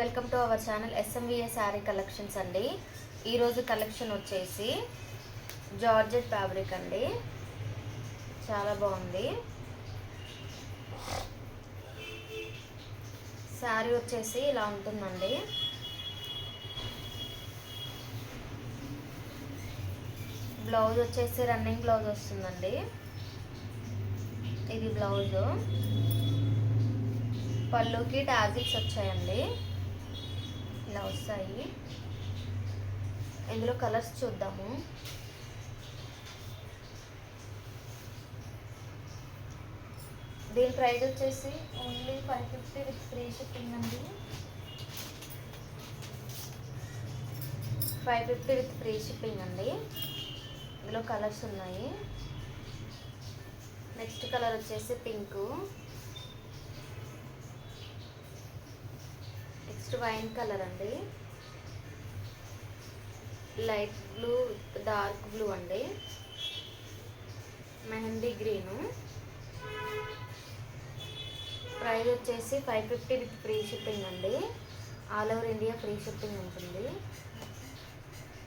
Welcome to our channel SMVA sari collections అండి. ఈరోజు collection వచ్చేసి జార్జెట్ ఫ్యాబ్రిక్ అండి. చాలా బాగుంది. శారీ వచ్చేసి ఇలా ఉంటుందండి. బ్లౌజ్ వచ్చేసి రన్నింగ్ బ్లౌజ్ వస్తుందండి. ఇది బ్లౌజ్. పళ్ళుకి టాజిల్స్ వచ్చాయండి. ఇలా వస్తాయి. ఇందులో కలర్స్ చూద్దాము. దీని ప్రైస్ వచ్చేసి ఓన్లీ 550 విత్ ఫ్రీ షిప్పింగ్ అండి. 550 విత్ ఫ్రీ షిప్పింగ్ అండి. ఇందులో కలర్స్ ఉన్నాయి. నెక్స్ట్ కలర్ వచ్చేసి పింక్. నెక్స్ట్ వైన్ కలర్ అండి. లైట్ బ్లూ, డార్క్ బ్లూ అండి. మెహందీ గ్రీను. ప్రైస్ వచ్చేసి 550 విత్ ఫ్రీ షిప్పింగ్ అండి. All over India free shipping ఉంటుంది.